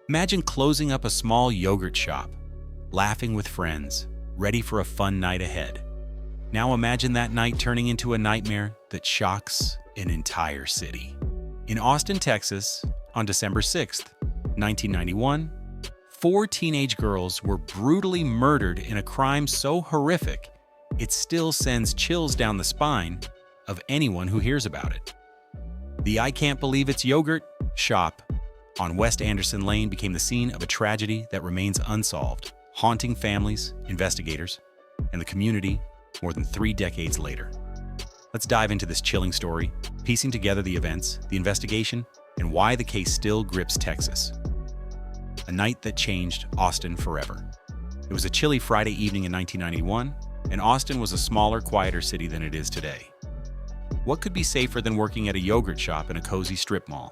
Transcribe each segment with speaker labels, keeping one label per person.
Speaker 1: Imagine closing up a small yogurt shop, laughing with friends, ready for a fun night ahead. Now imagine that night turning into a nightmare that shocks an entire city. In Austin, Texas, on December 6th, 1991, 4 teenage girls were brutally murdered in a crime so horrific it still sends chills down the spine of anyone who hears about it. The I Can't Believe It's Yogurt shop on West Anderson Lane became the scene of a tragedy that remains unsolved, haunting families, investigators, and the community more than 3 decades later. Let's dive into this chilling story, piecing together the events, the investigation, and why the case still grips Texas. A night that changed Austin forever. It was a chilly Friday evening in 1991, and Austin was a smaller, quieter city than it is today. What could be safer than working at a yogurt shop in a cozy strip mall?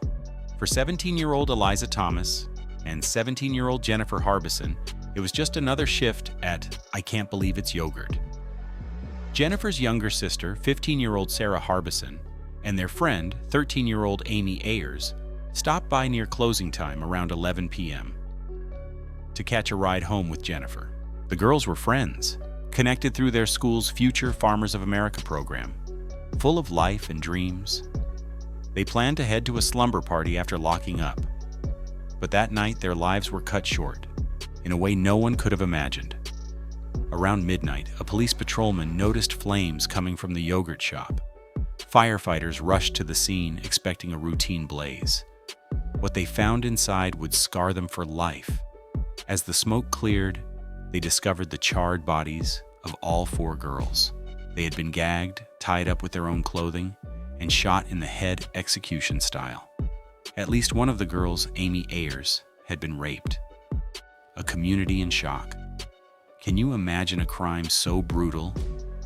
Speaker 1: For 17-year-old Eliza Thomas and 17-year-old Jennifer Harbison, it was just another shift at I Can't Believe It's Yogurt. Jennifer's younger sister, 15-year-old Sarah Harbison, and their friend, 13-year-old Amy Ayers, stopped by near closing time around 11 p.m. to catch a ride home with Jennifer. The girls were friends, connected through their school's Future Farmers of America program. Full of life and dreams, they planned to head to a slumber party after locking up. But that night, their lives were cut short, in a way no one could have imagined. Around midnight, a police patrolman noticed flames coming from the yogurt shop. Firefighters rushed to the scene, expecting a routine blaze. What they found inside would scar them for life. As the smoke cleared, they discovered the charred bodies of all 4 girls. They had been gagged, tied up with their own clothing, and shot in the head execution style. At least one of the girls, Amy Ayers, had been raped. A community in shock. Can you imagine a crime so brutal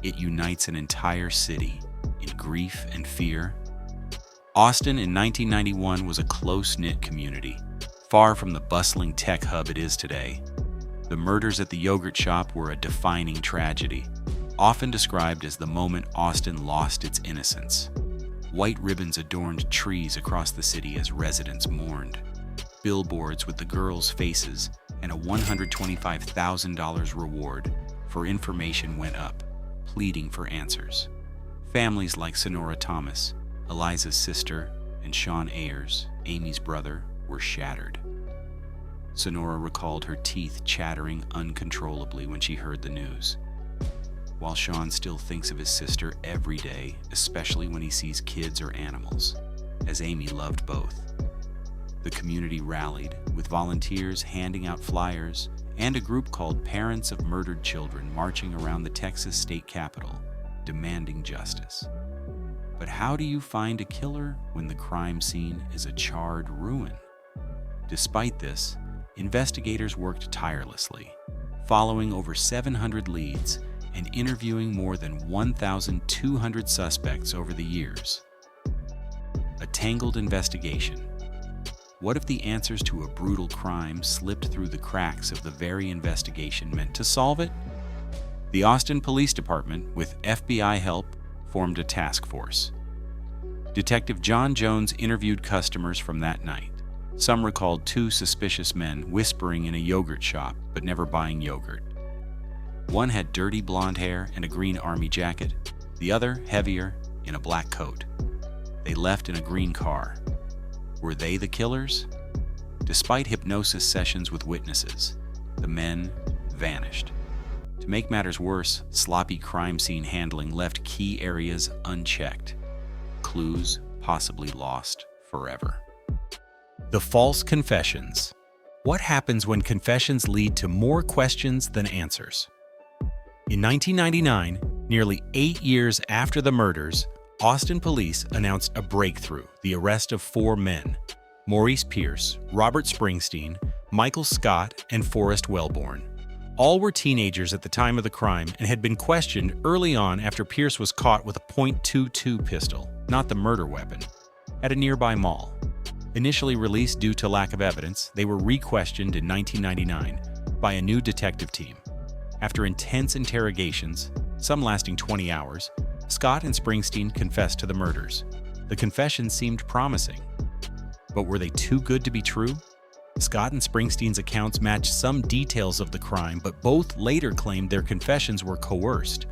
Speaker 1: it unites an entire city in grief and fear? Austin in 1991 was a close-knit community, far from the bustling tech hub it is today. The murders at the yogurt shop were a defining tragedy, often described as the moment Austin lost its innocence. White ribbons adorned trees across the city as residents mourned. Billboards with the girls' faces and a $125,000 reward for information went up, pleading for answers. Families like Sonora Thomas, Eliza's sister, and Sean Ayers, Amy's brother, were shattered. Sonora recalled her teeth chattering uncontrollably when she heard the news. While Sean still thinks of his sister every day, especially when he sees kids or animals, as Amy loved both. The community rallied, with volunteers handing out flyers and a group called Parents of Murdered Children marching around the Texas state capitol, demanding justice. But how do you find a killer when the crime scene is a charred ruin? Despite this, investigators worked tirelessly, following over 700 leads and interviewing more than 1,200 suspects over the years. A tangled investigation. What if the answers to a brutal crime slipped through the cracks of the very investigation meant to solve it? The Austin Police Department, with FBI help, formed a task force. Detective John Jones interviewed customers from that night. Some recalled 2 suspicious men whispering in a yogurt shop, but never buying yogurt. One had dirty blonde hair and a green army jacket, the other, heavier, in a black coat. They left in a green car. Were they the killers? Despite hypnosis sessions with witnesses, the men vanished. To make matters worse, sloppy crime scene handling left key areas unchecked. Clues possibly lost forever. The false confessions. What happens when confessions lead to more questions than answers? In 1999, nearly 8 years after the murders, Austin police announced a breakthrough, the arrest of 4 men: Maurice Pierce, Robert Springsteen, Michael Scott, and Forrest Wellborn. All were teenagers at the time of the crime and had been questioned early on after Pierce was caught with a .22 pistol, not the murder weapon, at a nearby mall. Initially released due to lack of evidence, they were re-questioned in 1999 by a new detective team. After intense interrogations, some lasting 20 hours, Scott and Springsteen confessed to the murders. The confessions seemed promising. But were they too good to be true? Scott and Springsteen's accounts matched some details of the crime, but both later claimed their confessions were coerced.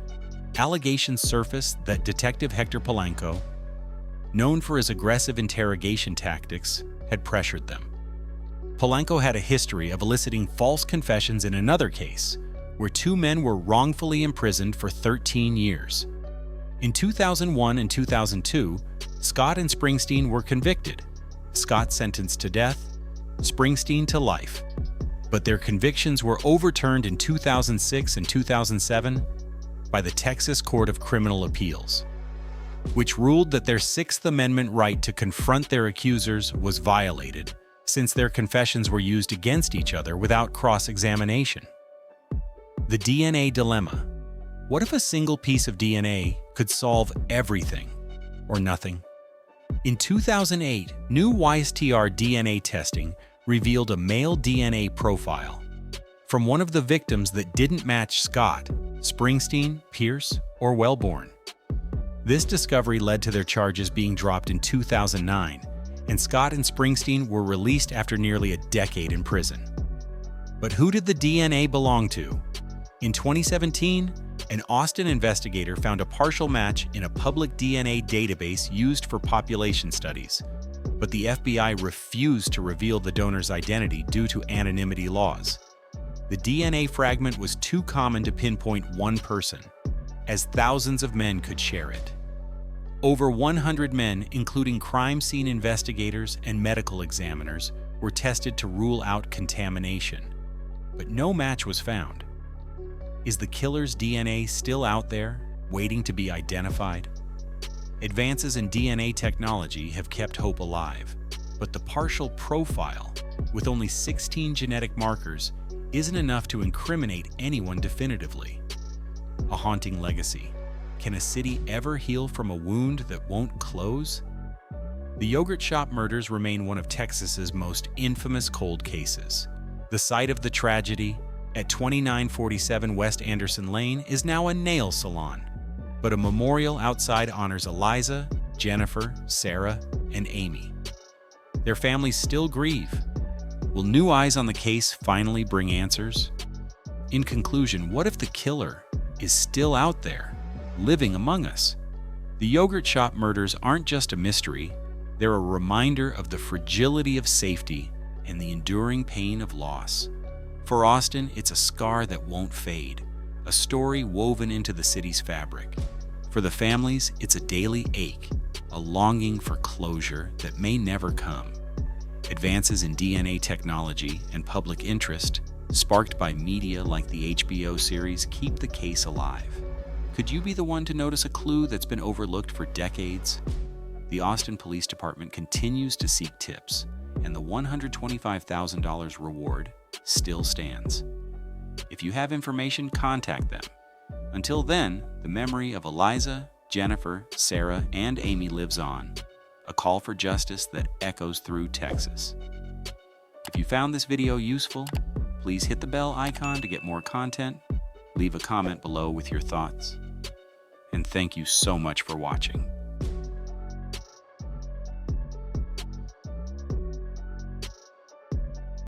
Speaker 1: Allegations surfaced that Detective Hector Polanco, known for his aggressive interrogation tactics, had pressured them. Polanco had a history of eliciting false confessions in another case, where two men were wrongfully imprisoned for 13 years. In 2001 and 2002, Scott and Springsteen were convicted. Scott sentenced to death, Springsteen to life. But their convictions were overturned in 2006 and 2007 by the Texas Court of Criminal Appeals, which ruled that their Sixth Amendment right to confront their accusers was violated, since their confessions were used against each other without cross-examination. The DNA dilemma. What if a single piece of DNA could solve everything or nothing? In 2008, new YSTR DNA testing revealed a male DNA profile from one of the victims that didn't match Scott, Springsteen, Pierce, or Wellborn. This discovery led to their charges being dropped in 2009, and Scott and Springsteen were released after nearly a decade in prison. But who did the DNA belong to? In 2017, an Austin investigator found a partial match in a public DNA database used for population studies, but the FBI refused to reveal the donor's identity due to anonymity laws. The DNA fragment was too common to pinpoint one person, as thousands of men could share it. Over 100 men, including crime scene investigators and medical examiners, were tested to rule out contamination, but no match was found. Is the killer's DNA still out there, waiting to be identified? Advances in DNA technology have kept hope alive, but the partial profile, with only 16 genetic markers, isn't enough to incriminate anyone definitively. A haunting legacy. Can a city ever heal from a wound that won't close? The yogurt shop murders remain one of Texas's most infamous cold cases. The site of the tragedy, at 2947 West Anderson Lane, is now a nail salon, but a memorial outside honors Eliza, Jennifer, Sarah, and Amy. Their families still grieve. Will new eyes on the case finally bring answers? In conclusion, what if the killer is still out there, living among us? The yogurt shop murders aren't just a mystery, they're a reminder of the fragility of safety and the enduring pain of loss. For Austin, it's a scar that won't fade, a story woven into the city's fabric. For the families, it's a daily ache, a longing for closure that may never come. Advances in DNA technology and public interest, sparked by media like the HBO series, keep the case alive. Could you be the one to notice a clue that's been overlooked for decades? The Austin Police Department continues to seek tips, and the $125,000 reward still stands. If you have information, contact them. Until then, the memory of Eliza, Jennifer, Sarah, and Amy lives on, a call for justice that echoes through Texas. If you found this video useful, please hit the bell icon to get more content, leave a comment below with your thoughts, and thank you so much for watching.